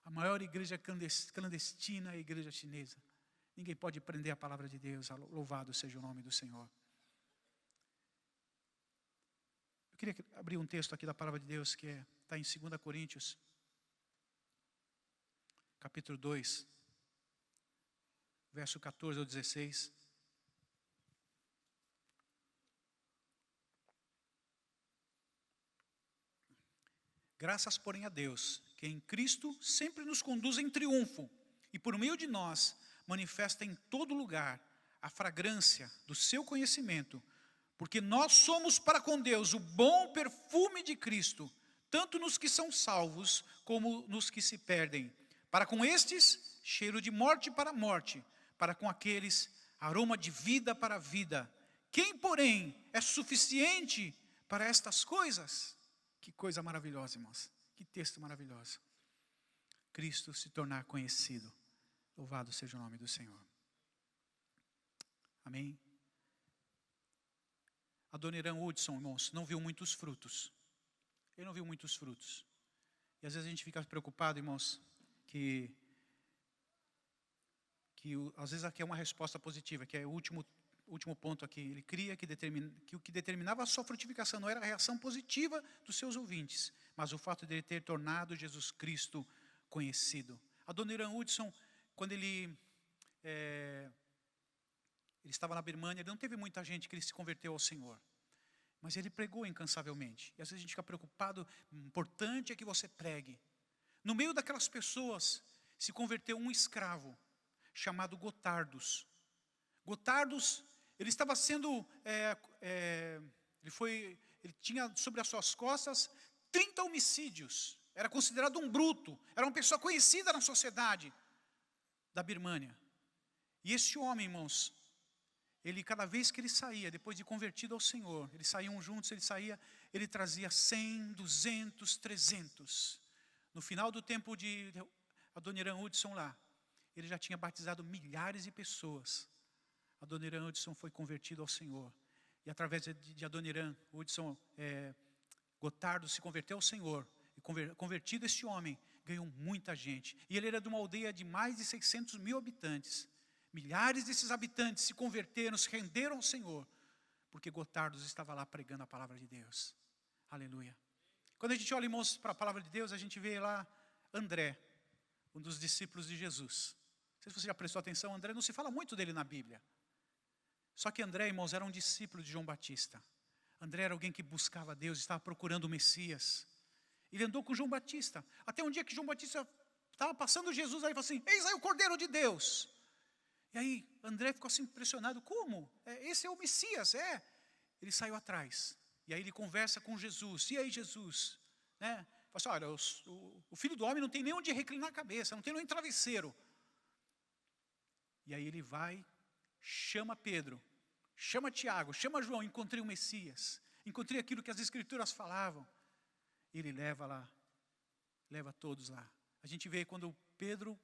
A maior igreja clandestina é a igreja chinesa. Ninguém pode prender a palavra de Deus. Louvado seja o nome do Senhor. Eu queria abrir um texto aqui da palavra de Deus que está em 2 Coríntios, capítulo 2, verso 14 ao 16. Graças, porém, a Deus, que em Cristo sempre nos conduz em triunfo, e por meio de nós manifesta em todo lugar a fragrância do seu conhecimento, porque nós somos para com Deus o bom perfume de Cristo, tanto nos que são salvos, como nos que se perdem. Para com estes, cheiro de morte para morte, para com aqueles, aroma de vida para vida. Quem, porém, é suficiente para estas coisas? Que coisa maravilhosa, irmãos. Que texto maravilhoso. Cristo se tornar conhecido. Louvado seja o nome do Senhor. Amém? Adoniran Hudson, irmãos, não viu muitos frutos. Ele não viu muitos frutos. E às vezes a gente fica preocupado, irmãos, que às vezes aqui é uma resposta positiva, que é o último ponto aqui. Ele cria que o que determinava a sua frutificação não era a reação positiva dos seus ouvintes, mas o fato de ele ter tornado Jesus Cristo conhecido. Adoniran Hudson, quando ele estava na Birmânia, ele não teve muita gente que ele se converteu ao Senhor. Mas ele pregou incansavelmente. E às vezes a gente fica preocupado, o importante é que você pregue. No meio daquelas pessoas, se converteu um escravo, chamado Gotardos. Gotardos, ele estava sendo, ele tinha sobre as suas costas 30 homicídios. Era considerado um bruto, era uma pessoa conhecida na sociedade da Birmânia. E esse homem, irmãos, ele cada vez que ele saía, depois de convertido ao Senhor, eles saíam juntos, ele trazia 100, 200, 300. No final do tempo de Adoniran Hudson lá, ele já tinha batizado milhares de pessoas. Adoniran Hudson foi convertido ao Senhor. E através de Adoniran Hudson, Gotardo se converteu ao Senhor. E convertido esse homem, ganhou muita gente. E ele era de uma aldeia de mais de 600 mil habitantes. Milhares desses habitantes se converteram, se renderam ao Senhor, porque Gotardos estava lá pregando a palavra de Deus. Aleluia. Quando a gente olha, irmãos, para a palavra de Deus, a gente vê lá André, um dos discípulos de Jesus. Não sei se você já prestou atenção, André, não se fala muito dele na Bíblia. Só que André, irmãos, era um discípulo de João Batista. André era alguém que buscava Deus, estava procurando o Messias. Ele andou com João Batista. Até um dia que João Batista estava passando Jesus, aí ele falou assim: eis aí o Cordeiro de Deus. E aí André ficou assim impressionado. Como? Esse é o Messias, é. Ele saiu atrás. E aí ele conversa com Jesus. E aí Jesus? Né? Fala assim: olha, o Filho do Homem não tem nem onde reclinar a cabeça, não tem nem travesseiro. E aí ele vai, chama Pedro, chama Tiago, chama João. Encontrei o Messias. Encontrei aquilo que as Escrituras falavam. Ele leva lá, leva todos lá. A gente vê quando Pedro,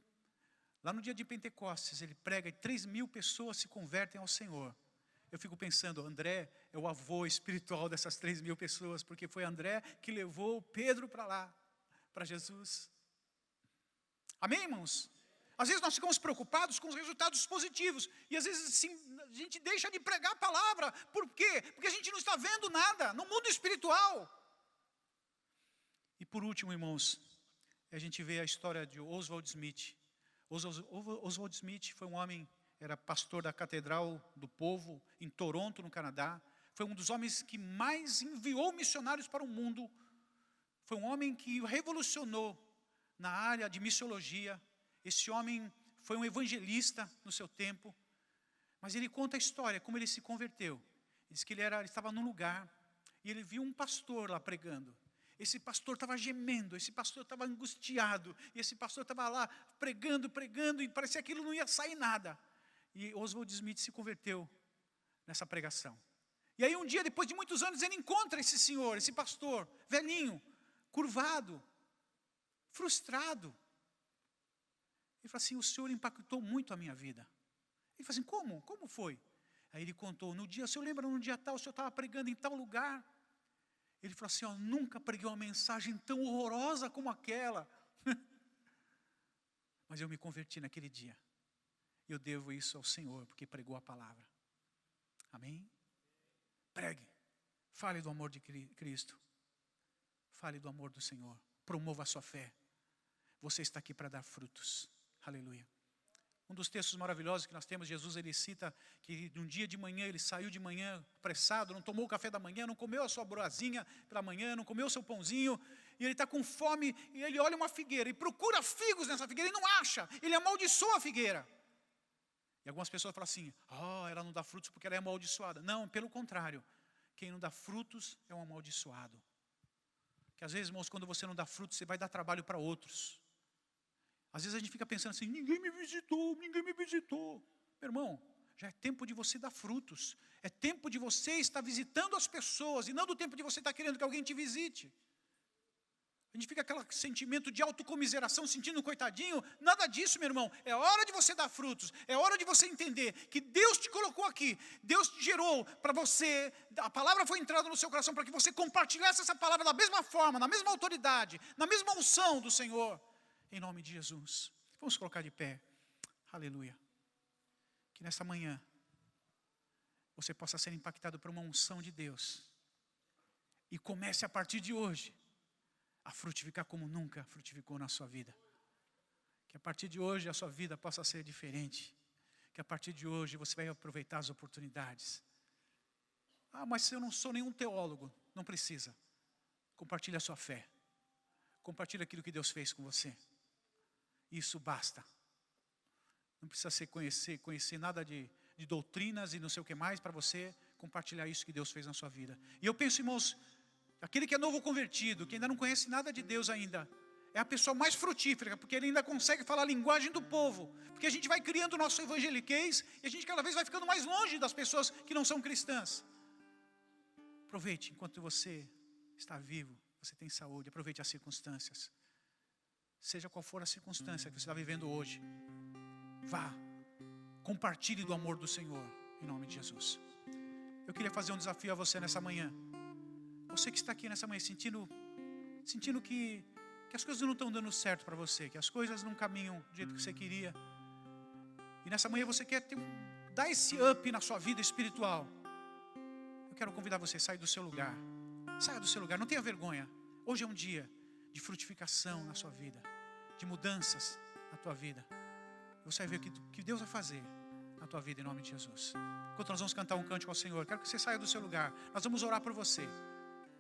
lá no dia de Pentecostes, ele prega e 3.000 pessoas se convertem ao Senhor. Eu fico pensando, André é o avô espiritual dessas 3.000 pessoas, porque foi André que levou Pedro para lá, para Jesus. Amém, irmãos? Às vezes nós ficamos preocupados com os resultados positivos, e às vezes sim, a gente deixa de pregar a palavra. Por quê? Porque a gente não está vendo nada no mundo espiritual. E por último, irmãos, a gente vê a história de Oswald Smith. Oswald Smith foi um homem, era pastor da Catedral do Povo, em Toronto, no Canadá. Foi um dos homens que mais enviou missionários para o mundo. Foi um homem que revolucionou na área de missiologia. Esse homem foi um evangelista no seu tempo. Mas ele conta a história, como ele se converteu. Ele diz que ele estava num lugar e ele viu um pastor lá pregando. Esse pastor estava gemendo, esse pastor estava angustiado, e esse pastor estava lá pregando, e parecia que aquilo não ia sair nada. E Oswald Smith se converteu nessa pregação. E aí um dia, depois de muitos anos, ele encontra esse senhor, esse pastor, velhinho, curvado, frustrado. Ele fala assim: o senhor impactou muito a minha vida. Ele fala assim: como? Como foi? Aí ele contou: no dia, o senhor lembra, no dia tal, o senhor estava pregando em tal lugar, Ele falou assim, nunca preguei uma mensagem tão horrorosa como aquela. Mas eu me converti naquele dia. Eu devo isso ao Senhor, porque pregou a palavra. Amém? Pregue. Fale do amor de Cristo. Fale do amor do Senhor. Promova a sua fé. Você está aqui para dar frutos. Aleluia. Um dos textos maravilhosos que nós temos, Jesus ele cita que num dia de manhã, ele saiu de manhã apressado, não tomou o café da manhã, não comeu a sua broazinha pela manhã, não comeu o seu pãozinho, e ele está com fome, e ele olha uma figueira, e procura figos nessa figueira, e não acha, ele amaldiçoa a figueira. E algumas pessoas falam assim, ela não dá frutos porque ela é amaldiçoada. Não, pelo contrário, quem não dá frutos é um amaldiçoado. Que às vezes, irmãos, quando você não dá frutos, você vai dar trabalho para outros. Às vezes a gente fica pensando assim, ninguém me visitou. Meu irmão, já é tempo de você dar frutos. É tempo de você estar visitando as pessoas, e não do tempo de você estar querendo que alguém te visite. A gente fica com aquele sentimento de autocomiseração, sentindo coitadinho. Nada disso, meu irmão. É hora de você dar frutos. É hora de você entender que Deus te colocou aqui. Deus te gerou para você. A palavra foi entrada no seu coração para que você compartilhasse essa palavra da mesma forma, na mesma autoridade, na mesma unção do Senhor. Em nome de Jesus. Vamos colocar de pé. Aleluia. Que nessa manhã você possa ser impactado por uma unção de Deus. E comece a partir de hoje a frutificar como nunca frutificou na sua vida. Que a partir de hoje a sua vida possa ser diferente. Que a partir de hoje você vai aproveitar as oportunidades. Mas se eu não sou nenhum teólogo, não precisa. Compartilhe a sua fé. Compartilhe aquilo que Deus fez com você. Isso basta. Não precisa conhecer nada de doutrinas e não sei o que mais para você compartilhar isso que Deus fez na sua vida. E eu penso, irmãos, aquele que é novo convertido, que ainda não conhece nada de Deus ainda, é a pessoa mais frutífera, porque ele ainda consegue falar a linguagem do povo. Porque a gente vai criando o nosso evangeliquez e a gente cada vez vai ficando mais longe das pessoas que não são cristãs. Aproveite enquanto você está vivo, você tem saúde, aproveite as circunstâncias. Seja qual for a circunstância que você está vivendo hoje, vá, compartilhe do amor do Senhor, em nome de Jesus. Eu queria fazer um desafio a você nessa manhã. Você que está aqui nessa manhã sentindo que as coisas não estão dando certo para você, que as coisas não caminham do jeito que você queria. E nessa manhã você quer dar esse up na sua vida espiritual. Eu quero convidar você a sair do seu lugar. Saia do seu lugar, não tenha vergonha. Hoje é um dia de frutificação na sua vida, de mudanças na tua vida. Você vai ver o que Deus vai fazer na tua vida em nome de Jesus. Enquanto nós vamos cantar um cântico ao Senhor, quero que você saia do seu lugar. Nós vamos orar por você.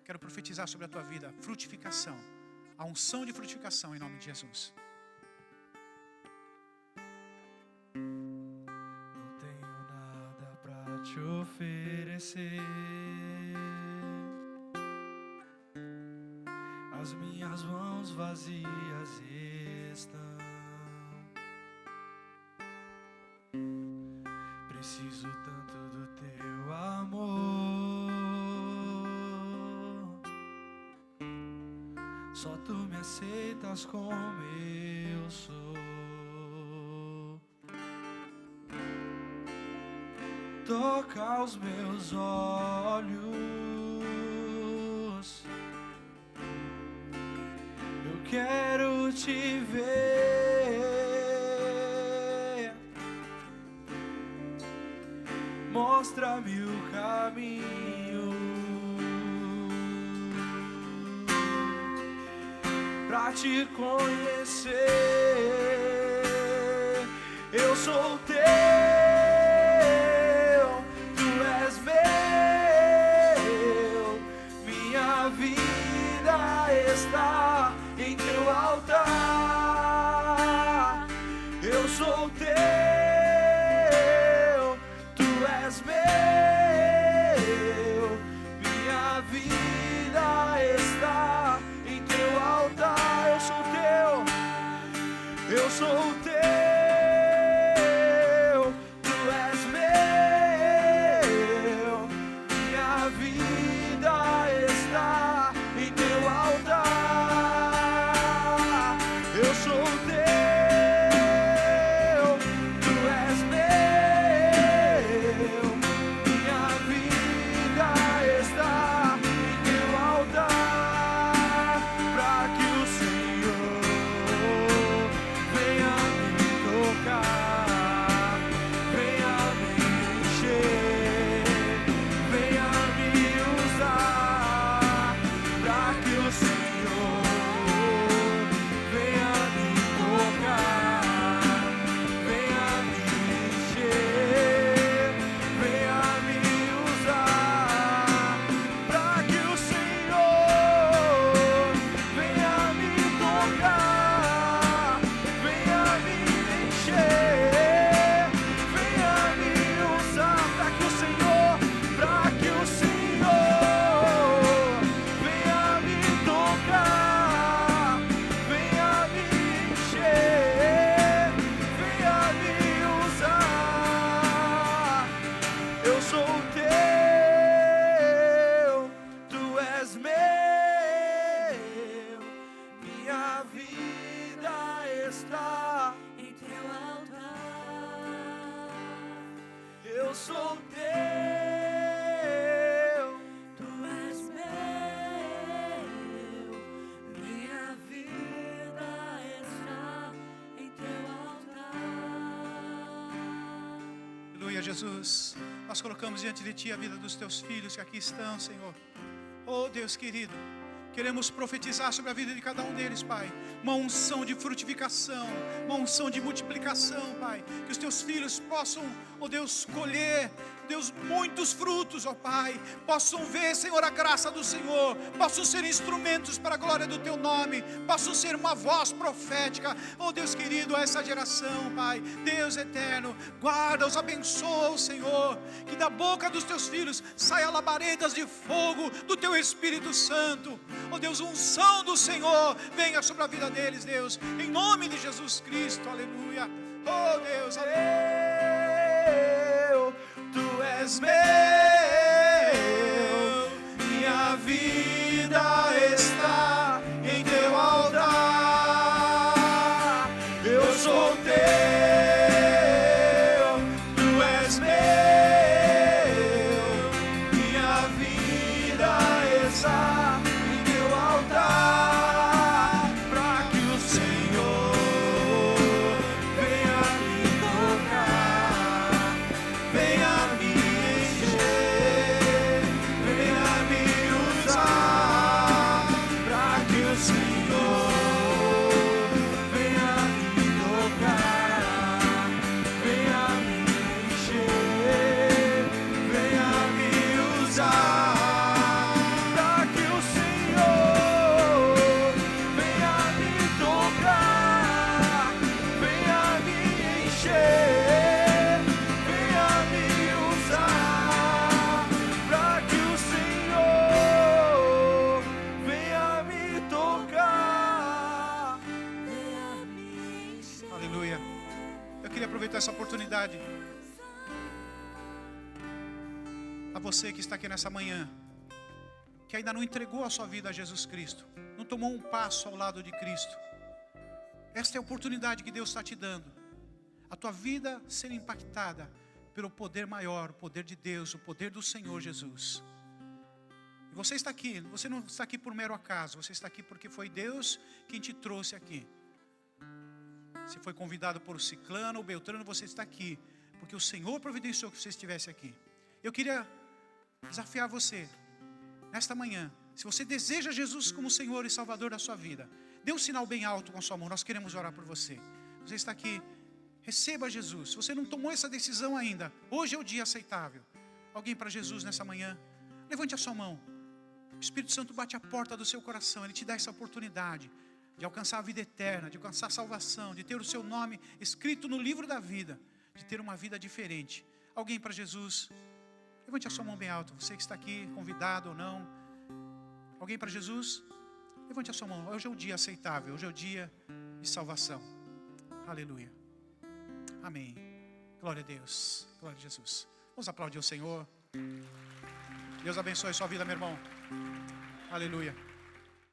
Quero profetizar sobre a tua vida frutificação, a unção de frutificação em nome de Jesus. Não tenho nada para te oferecer. As minhas mãos vazias estão. Preciso tanto do teu amor. Só tu me aceitas como eu sou. Toca os meus olhos. Eu quero te ver. Mostra-me o caminho pra te conhecer. Eu sou teu, tu és meu. Minha vida está em teu altar. Eu sou teu, tu és meu. Minha vida está em teu altar. Eu sou teu, eu sou teu. Tu és meu. Minha vida está em teu altar. Eu sou teu. Tu és meu. Minha vida está em teu altar. Jesus. Nós colocamos diante de Ti a vida dos Teus filhos que aqui estão, Senhor. Oh, Deus querido, queremos profetizar sobre a vida de cada um deles, Pai. Uma unção de frutificação, uma unção de multiplicação, Pai. Que os Teus filhos possam, oh Deus, colher, Deus, muitos frutos, ó Pai. Possam ver, Senhor, a graça do Senhor. Possam ser instrumentos para a glória do Teu nome. Possam ser uma voz profética, oh Deus querido, a essa geração, Pai. Deus eterno, guarda-os, abençoa, Senhor. Que da boca dos Teus filhos saia labaredas de fogo do Teu Espírito Santo. Oh Deus, unção do Senhor venha sobre a vida deles, Deus. Em nome de Jesus Cristo, aleluia. Oh Deus, aleluia. Tu és meu, minha vida está em Teu altar. Eu sou Teu, Tu és meu, minha vida está em Teu altar, para que o Senhor venha me tocar, venha me encher, venha me usar, para que o Senhor venha me tocar, venha me encher, venha me usar, para que o Senhor venha me tocar, venha me encher, venha me usar, para que o Senhor venha me tocar, venha me encher. Aleluia. Eu queria aproveitar essa oportunidade. A você que está aqui nessa manhã, que ainda não entregou a sua vida a Jesus Cristo, não tomou um passo ao lado de Cristo. Esta é a oportunidade que Deus está te dando. A tua vida ser impactada pelo poder maior, o poder de Deus, o poder do Senhor Jesus. E você está aqui, você não está aqui por mero acaso, você está aqui porque foi Deus quem te trouxe aqui. Se foi convidado por Ciclano ou Beltrano, você está aqui porque o Senhor providenciou que você estivesse aqui. Eu queria desafiar você nesta manhã. Se você deseja Jesus como Senhor e Salvador da sua vida, dê um sinal bem alto com a sua mão. Nós queremos orar por você. Você está aqui, receba Jesus. Se você não tomou essa decisão ainda, hoje é o dia aceitável. Alguém para Jesus nessa manhã? Levante a sua mão. O Espírito Santo bate a porta do seu coração. Ele te dá essa oportunidade de alcançar a vida eterna, de alcançar a salvação, de ter o seu nome escrito no livro da vida, de ter uma vida diferente. Alguém para Jesus? Levante a sua mão bem alto. Você que está aqui, convidado ou não. Alguém para Jesus? Levante a sua mão. Hoje é o dia aceitável. Hoje é o dia de salvação. Aleluia. Amém. Glória a Deus. Glória a Jesus. Vamos aplaudir o Senhor. Deus abençoe a sua vida, meu irmão. Aleluia.